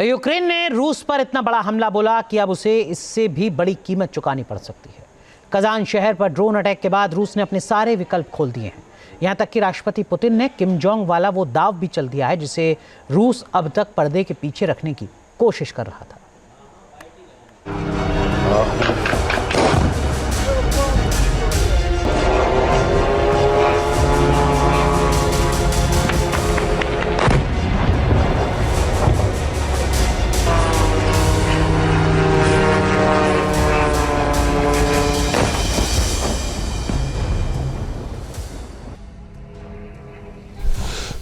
Ukraine ने रूस पर इतना बड़ा हमला बोला कि अब उसे इससे भी बड़ी कीमत चुकानी पड़ सकती है। कजान शहर पर ड्रोन अटैक के बाद रूस ने अपने सारे विकल्प खोल दिए हैं। यहां तक कि राष्ट्रपति पुतिन ने किम जोंग वाला वो दाव भी चल दिया है जिसे रूस अब तक पर्दे के पीछे रखने की कोशिश कर रहा था।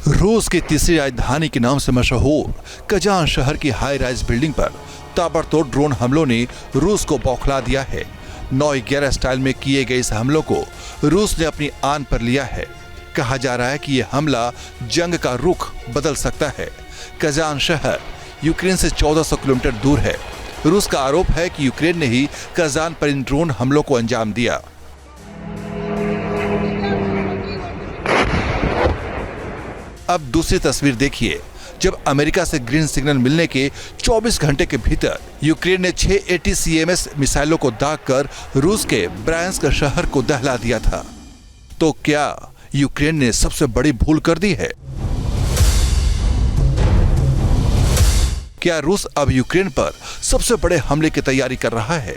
रूस की तीसरी राजधानी के नाम से मशहूर कजान शहर की हाई राइज बिल्डिंग पर ताबड़तोड़ ड्रोन हमलों ने रूस को बौखला दिया है। 9/11 स्टाइल में किए गए इस हमलों को रूस ने अपनी आन पर लिया है। कहा जा रहा है कि यह हमला जंग का रुख बदल सकता है। कजान शहर यूक्रेन से 1400 किलोमीटर दूर है। रूस का आरोप है कि यूक्रेन ने ही कजान पर इन ड्रोन हमलों को अंजाम दिया। अब दूसरी तस्वीर देखिए, जब अमेरिका से ग्रीन सिग्नल मिलने के 24 घंटे के भीतर यूक्रेन ने 6 ATCMS मिसाइलों को दागकर रूस के ब्रायांस्क शहर को दहला दिया था। तो क्या यूक्रेन ने सबसे बड़ी भूल कर दी है? क्या रूस अब यूक्रेन पर सबसे बड़े हमले की तैयारी कर रहा है?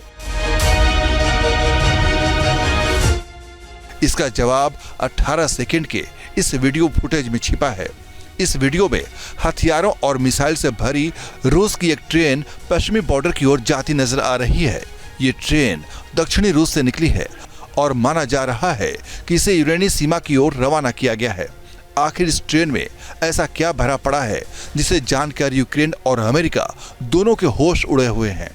इसका जवाब 18 सेकंड के इस वीडियो फुटेज में छिपा है। इस वीडियो में हथियारों और मिसाइल से भरी रूस की एक ट्रेन पश्चिमी बॉर्डर की ओर जाती नजर आ रही है। ये ट्रेन दक्षिणी रूस से निकली है और माना जा रहा है कि इसे यूक्रेनी सीमा की ओर रवाना किया गया है। आखिर इस ट्रेन में ऐसा क्या भरा पड़ा है जिसे जानकर यूक्रेन और अमेरिका दोनों के होश उड़े हुए हैं।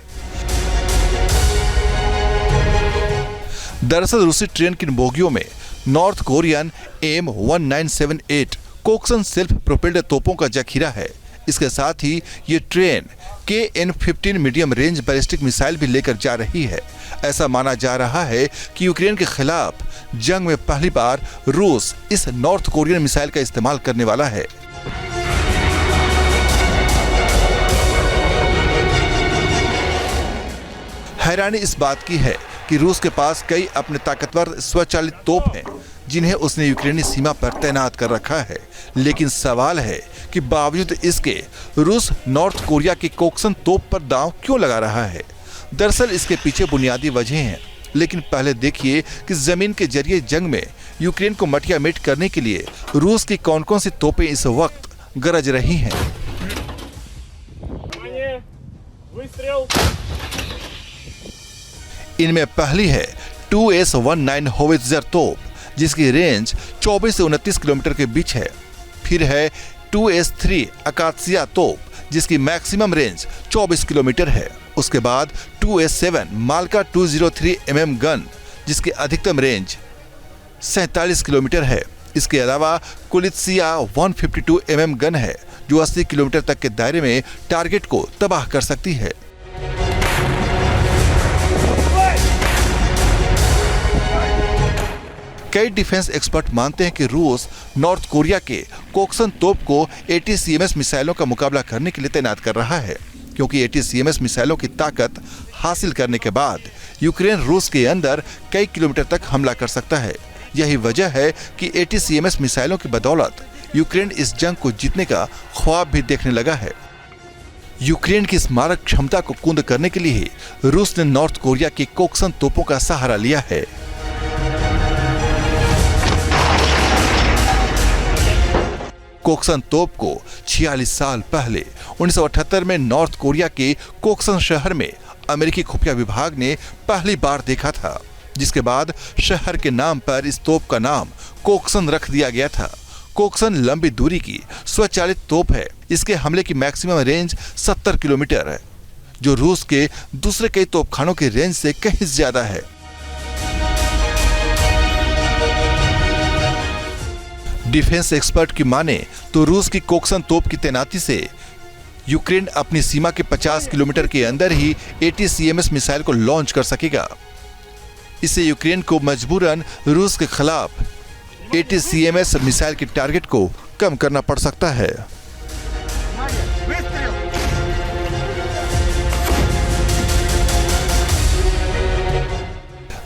दरअसल रूसी ट्रेन की बोगियों में North Korean M1978 Koksan self propelled तोपों का जखीरा है। इसके साथ ही ये train KN-15 medium range ballistic missile भी लेकर जा रही है। ऐसा माना जा रहा है कि यूक्रेन के खिलाफ जंग में पहली बार रूस इस नॉर्थ कोरियन मिसाइल का इस्तेमाल करने वाला है। हैरानी इस बात की है कि रूस के पास कई अपने ताकतवर स्वचालित तोप हैं जिन्हें उसने यूक्रेनी सीमा पर तैनात कर रखा है। लेकिन सवाल है कि बावजूद इसके रूस नॉर्थ कोरिया की कोक्सन तोप पर दांव क्यों लगा रहा है? दरअसल इसके पीछे बुनियादी वजह हैं। लेकिन पहले देखिए कि जमीन के जरिए जंग में यूक्रेन को मटिया मेट करने के लिए रूस की कौन कौन सी तोपें इस वक्त गरज रही हैं। इनमें पहली है 2S-19 होवित्जर तोप जिसकी रेंज 24 से 29 किलोमीटर के बीच है। फिर है 2S-3 अकात्सिया तोप जिसकी मैक्सिमम रेंज 24 किलोमीटर है। उसके बाद 2S-7 माल्का 203 mm गन जिसकी अधिकतम रेंज 47 किलोमीटर है। इसके अलावा कुलित्सिया 152 mm गन है जो 80 किलोमीटर तक के दायरे में टारगेट को तबाह कर सकती है। कई डिफेंस एक्सपर्ट मानते हैं कि रूस नॉर्थ कोरिया के कोक्सन तोप को ATCMS मिसाइलों का मुकाबला करने के लिए तैनात कर रहा है, क्योंकि ATCMS मिसाइलों की ताकत हासिल करने के बाद यूक्रेन रूस के अंदर कई किलोमीटर तक हमला कर सकता है। यही वजह है कि ATCMS मिसाइलों की बदौलत यूक्रेन इस जंग को जीतने का ख्वाब भी देखने लगा है। यूक्रेन की स्मारक क्षमता को कुंद करने के लिए रूस ने नॉर्थ कोरिया की कोक्सन तोपों का सहारा लिया है। कोक्सन तोप को 46 साल पहले 1978 में नॉर्थ कोरिया के कोक्सन शहर में अमेरिकी खुफिया विभाग ने पहली बार देखा था, जिसके बाद शहर के नाम पर इस तोप का नाम कोक्सन रख दिया गया था। कोक्सन लंबी दूरी की स्वचालित तोप है। इसके हमले की मैक्सिमम रेंज 70 किलोमीटर है, जो रूस के दूसरे कई तोपखानों की रेंज से कहीं ज्यादा है। डिफेंस एक्सपर्ट की माने तो रूस की कोक्सन तोप की तैनाती से यूक्रेन अपनी सीमा के 50 किलोमीटर के अंदर ही ATCMS मिसाइल को लॉन्च कर सकेगा। इससे यूक्रेन को मजबूरन रूस के खिलाफ ATCMS मिसाइल के टारगेट को कम करना पड़ सकता है।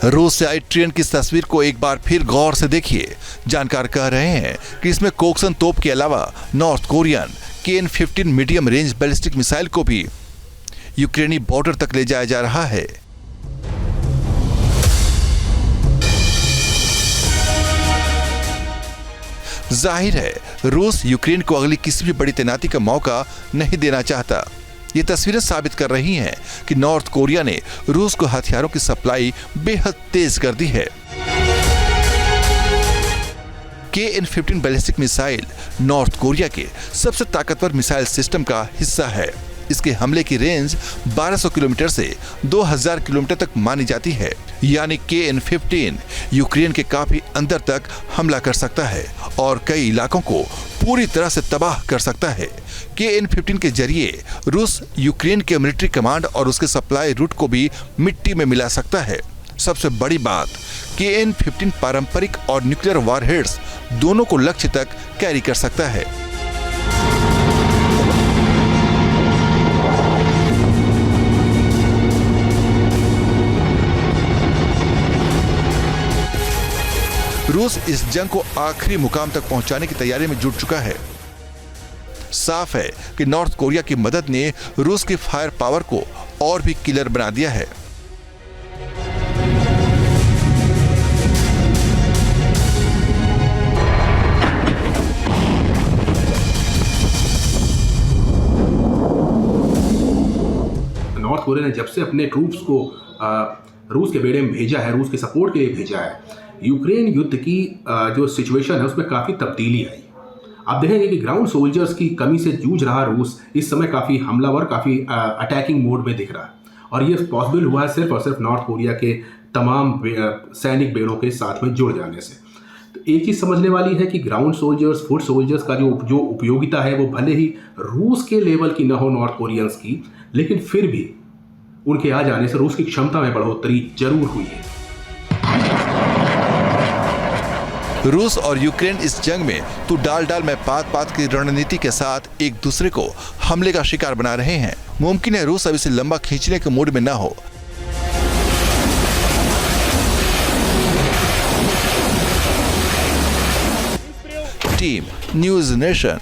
रूस से आई ट्रेन की इस तस्वीर को एक बार फिर गौर से देखिए। जानकार कह रहे हैं कि इसमें कोक्सन तोप के अलावा north Korean KN-15 medium range ballistic missile को भी यूक्रेनी बॉर्डर तक ले जाया जा रहा है। जाहिर है रूस यूक्रेन को अगली किसी भी बड़ी तैनाती का मौका नहीं देना चाहता। ये तस्वीरें साबित कर रही हैं कि नॉर्थ कोरिया ने रूस को हथियारों की सप्लाई बेहद तेज कर दी है। KN-15 ballistic missile north Korea के सबसे ताकतवर मिसाइल सिस्टम का हिस्सा है। इसके हमले की रेंज 1200 किलोमीटर से 2000 किलोमीटर तक मानी जाती है, यानी KN-15 यूक्रेन के काफी अंदर तक हमला कर सकता है और कई इलाकों को पूरी तरह से तबाह कर सकता है। KN-15 के जरिए रूस यूक्रेन के मिलिट्री कमांड और उसके सप्लाई रूट को भी मिट्टी में मिला सकता है। सबसे बड़ी बात, KN-15 पारंपरिक और न्यूक्लियर वॉरहेड्स दोनों को लक्ष्य तक कैरी कर सकता है। रूस इस जंग को आखिरी मुकाम तक पहुंचाने की तैयारी में जुट चुका है। साफ है कि नॉर्थ कोरिया की मदद ने रूस की फायर पावर को और भी किलर बना दिया है। नॉर्थ कोरिया ने जब से अपने ट्रूप्स को रूस के बेड़े में भेजा है, रूस के सपोर्ट के लिए भेजा है, यूक्रेन युद्ध की जो सिचुएशन है उसमें काफ़ी तब्दीली आई। आप देखेंगे कि ग्राउंड सोल्जर्स की कमी से जूझ रहा रूस इस समय काफ़ी हमलावर, काफ़ी अटैकिंग मोड में दिख रहा है। और ये पॉसिबल हुआ है सिर्फ और सिर्फ नॉर्थ कोरिया के तमाम सैनिक बेड़ों के साथ में जुड़ जाने से। तो एक चीज़ समझने वाली है कि ग्राउंड सोल्जर्स, फुट सोल्जर्स का जो उपयोगिता है वो भले ही रूस के लेवल की न हो नॉर्थ कोरियंस की, लेकिन फिर भी उनके आ जाने से रूस की क्षमता में बढ़ोतरी जरूर हुई है। रूस और यूक्रेन इस जंग में तू डाल डाल में पात की रणनीति के साथ एक दूसरे को हमले का शिकार बना रहे हैं। मुमकिन है रूस अब इसे लंबा खींचने के मूड में ना हो। Team news nation.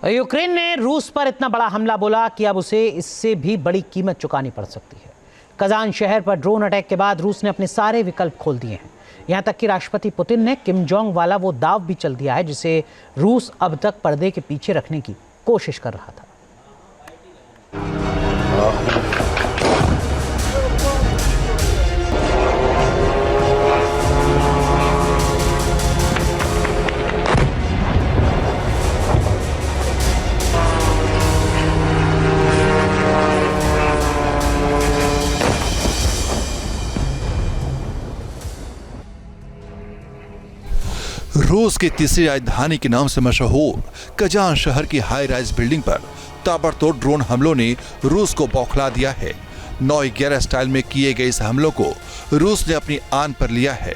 यूक्रेन ने रूस पर इतना बड़ा हमला बोला कि अब उसे इससे भी बड़ी कीमत चुकानी पड़ सकती है। कजान शहर पर ड्रोन अटैक के बाद रूस ने अपने सारे विकल्प खोल दिए हैं। यहां तक कि राष्ट्रपति पुतिन ने किम जोंग वाला वो दाव भी चल दिया है जिसे रूस अब तक पर्दे के पीछे रखने की कोशिश कर रहा था। रूस की तीसरी राजधानी के नाम से मशहूर कजान शहर की हाई राइज बिल्डिंग पर ताबड़तोड़ ड्रोन हमलों ने रूस को बौखला दिया है। 9/11 स्टाइल में किए गए इस हमलों को रूस ने अपनी आन पर लिया है।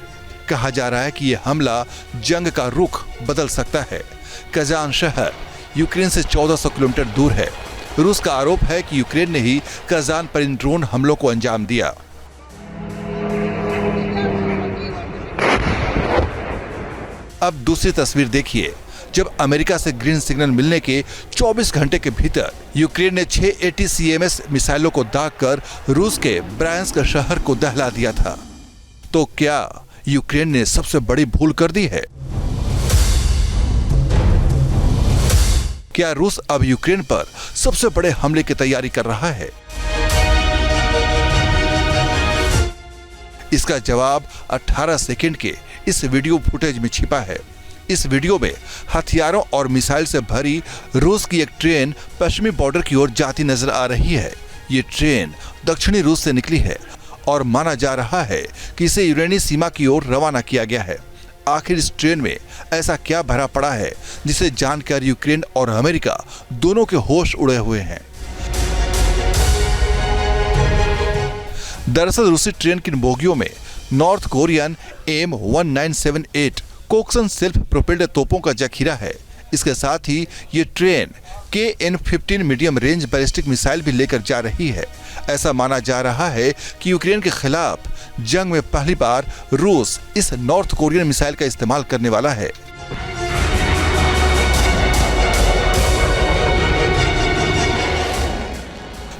कहा जा रहा है कि यह हमला जंग का रुख बदल सकता है। कजान शहर यूक्रेन से 1400 किलोमीटर दूर है। रूस का आरोप है कि यूक्रेन ने ही कजान पर इन ड्रोन हमलों को अंजाम दिया। अब दूसरी तस्वीर देखिए। जब अमेरिका से ग्रीन सिग्नल मिलने के 24 घंटे के भीतर यूक्रेन ने 6 ATCMS मिसाइलों को दागकर रूस के ब्रायंस्क शहर को दहला दिया था, तो क्या यूक्रेन ने सबसे बड़ी भूल कर दी है? क्या रूस अब यूक्रेन पर सबसे बड़े हमले की तैयारी कर रहा है? इसका जवाब 18 सेकंड के इस वीडियो फुटेज में छिपा है। इस वीडियो में हथियारों और मिसाइल से भरी रूस की एक ट्रेन पश्चिमी बॉर्डर की ओर जाती नजर आ रही है। ये ट्रेन दक्षिणी रूस से निकली है और माना जा रहा है कि इसे यूक्रेनी सीमा की ओर रवाना किया गया है। आखिर इस ट्रेन में ऐसा क्या भरा पड़ा है जिसे जानकर यूक्रेन और अमेरिका दोनों के होश उड़े हुए हैं? दरअसल रूसी ट्रेन की बोगियों में North Korean M1978 Koksan self propelled तोपों का जखीरा है। इसके साथ ही ये train KN-15 medium range ballistic missile भी लेकर जा रही है। ऐसा माना जा रहा है कि यूक्रेन के खिलाफ जंग में पहली बार रूस इस नॉर्थ कोरियन मिसाइल का इस्तेमाल करने वाला है।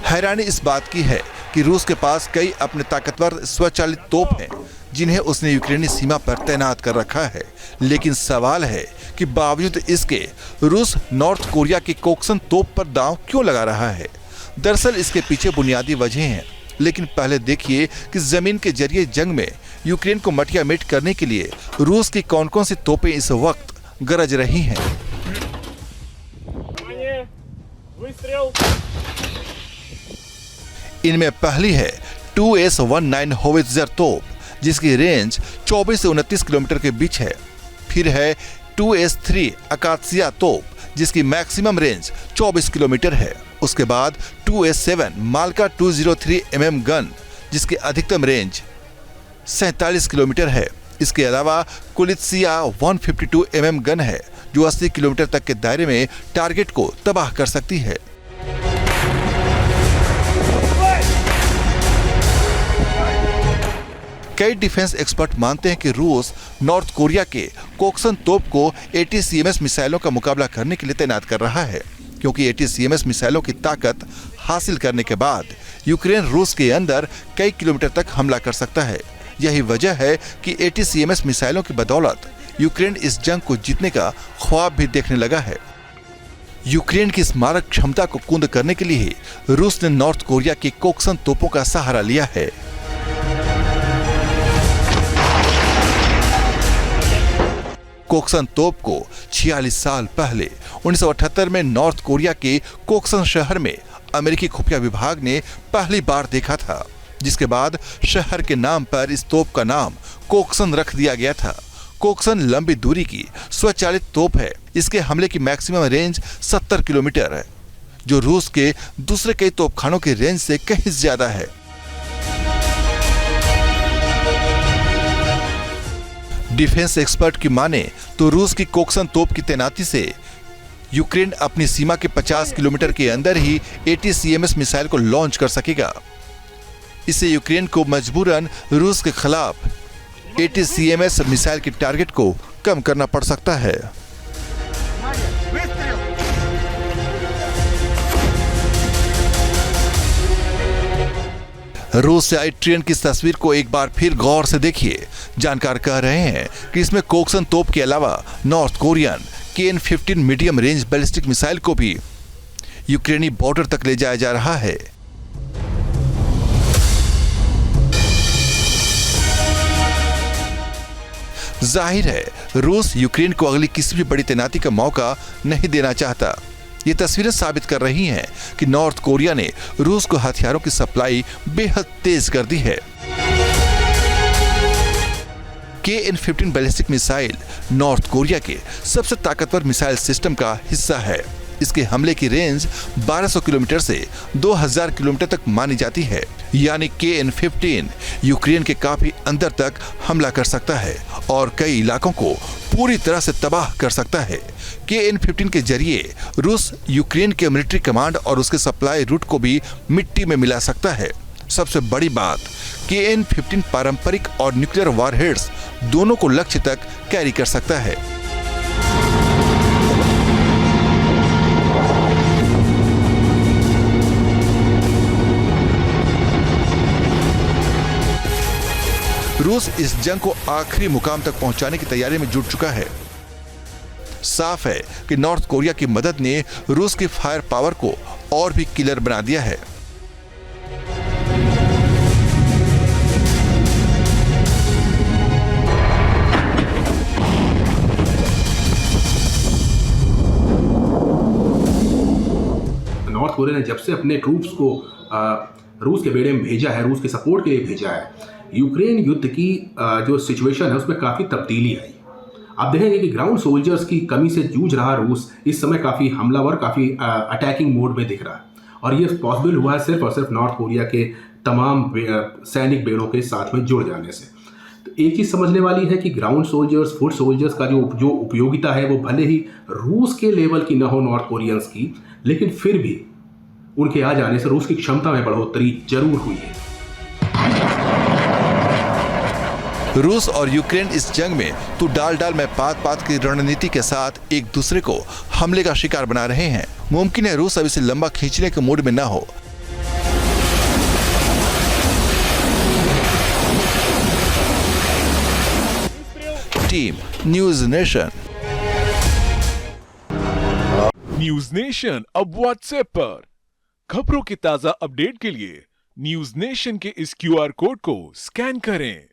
हैरानी इस बात की है कि रूस के पास कई अपने ताकतवर स्वचालित तोप हैं जिन्हें उसने यूक्रेनी सीमा पर तैनात कर रखा है, लेकिन सवाल है कि बावजूद इसके रूस नॉर्थ कोरिया की कोक्सन तोप पर दांव क्यों लगा रहा है। दरअसल इसके पीछे बुनियादी वजह हैं, लेकिन पहले देखिए कि जमीन के जरिए जंग में यूक्रेन को मटियामेट करने के लिए रूस की कौन कौन सी तोपें इस वक्त गरज रही हैं। इनमें पहली है 2S-19 होवित्जर तोप, जिसकी रेंज 24 से 29 किलोमीटर के बीच है। फिर है 2S-3 अकात्सिया तोप, जिसकी मैक्सिमम रेंज 24 किलोमीटर है। उसके बाद 2S-7 माल्का 203 mm गन, जिसकी अधिकतम रेंज 47 किलोमीटर है। इसके अलावा कुलित्सिया 152 mm गन है, जो 80 किलोमीटर तक के दायरे में टारगेट को तबाह कर सकती है। कई डिफेंस एक्सपर्ट मानते हैं कि रूस नॉर्थ कोरिया के कोक्सन तोप को ATCMS मिसाइलों का मुकाबला करने के लिए तैनात कर रहा है, क्योंकि ATCMS मिसाइलों की ताकत हासिल करने के बाद यूक्रेन रूस के अंदर कई किलोमीटर तक हमला कर सकता है। यही वजह है कि ATCMS मिसाइलों की बदौलत यूक्रेन इस जंग को जीतने का ख्वाब भी देखने लगा है। यूक्रेन की स्मारक क्षमता को कुंद करने के लिए रूस ने नॉर्थ कोरिया की कोक्सन तोपों का सहारा लिया है। कोक्सन तोप को 46 साल पहले 1978 में नॉर्थ कोरिया के कोक्सन शहर में अमेरिकी खुफिया विभाग ने पहली बार देखा था, जिसके बाद शहर के नाम पर इस तोप का नाम कोक्सन रख दिया गया था। कोक्सन लंबी दूरी की स्वचालित तोप है। इसके हमले की मैक्सिमम रेंज 70 किलोमीटर है, जो रूस के दूसरे कई तोपखानों की रेंज से कहीं ज्यादा है। डिफेंस एक्सपर्ट की माने तो रूस की कोक्सन तोप की तैनाती से यूक्रेन अपनी सीमा के 50 किलोमीटर के अंदर ही ATCMS मिसाइल को लॉन्च कर सकेगा। इससे यूक्रेन को मजबूरन रूस के खिलाफ ATCMS मिसाइल के टारगेट को कम करना पड़ सकता है। रूस से आई ट्रेन की इस तस्वीर को एक बार फिर गौर से देखिए। जानकार कह रहे हैं कि इसमें कोक्सन तोप के अलावा north Korean KN-15 medium range ballistic missile को भी यूक्रेनी बॉर्डर तक ले जाया जा रहा है। जाहिर है रूस यूक्रेन को अगली किसी भी बड़ी तैनाती का मौका नहीं देना चाहता। ये तस्वीरें साबित कर रही हैं कि नॉर्थ कोरिया ने रूस को हथियारों की सप्लाई बेहद तेज कर दी है। KN-15 ballistic missile north Korea के सबसे ताकतवर मिसाइल सिस्टम का हिस्सा है। इसके हमले की रेंज 1200 किलोमीटर से 2000 किलोमीटर तक मानी जाती है, यानी KN-15 यूक्रेन के काफी अंदर तक हमला कर सकता है और कई इलाकों को पूरी तरह से तबाह कर सकता है। KN-15 के जरिए रूस यूक्रेन के मिलिट्री कमांड और उसके सप्लाई रूट को भी मिट्टी में मिला सकता है। सबसे बड़ी बात, KN-15 पारंपरिक और न्यूक्लियर वॉरहेड्स दोनों को लक्ष्य तक कैरी कर सकता है। रूस इस जंग को आखिरी मुकाम तक पहुंचाने की तैयारी में जुट चुका है। साफ है कि नॉर्थ कोरिया की मदद ने रूस की फायर पावर को और भी किलर बना दिया है। नॉर्थ कोरिया ने जब से अपने ट्रूप्स को रूस के बेड़े में भेजा है, रूस के सपोर्ट के लिए भेजा है, यूक्रेन युद्ध की जो सिचुएशन है उसमें काफ़ी तब्दीली आई। आप देखेंगे कि ग्राउंड सोल्जर्स की कमी से जूझ रहा रूस इस समय काफ़ी हमलावर, काफ़ी अटैकिंग मोड में दिख रहा है, और ये पॉसिबल हुआ है सिर्फ और सिर्फ नॉर्थ कोरिया के तमाम सैनिक बेड़ों के साथ में जुड़ जाने से। तो एक चीज़ समझने वाली है कि ग्राउंड सोल्जर्स, फुट सोल्जर्स का जो उपयोगिता है वो भले ही रूस के लेवल की न हो नॉर्थ कोरियंस की, लेकिन फिर भी उनके आ जाने से रूस की क्षमता में बढ़ोतरी जरूर हुई है। रूस और यूक्रेन इस जंग में तू डाल डाल में पात की रणनीति के साथ एक दूसरे को हमले का शिकार बना रहे हैं। मुमकिन है रूस अब इसे लंबा खींचने के मूड में न हो। Team news nation. News nation अब व्हाट्सएप पर खबरों की ताजा अपडेट के लिए न्यूज नेशन के इस QR कोड को स्कैन करें।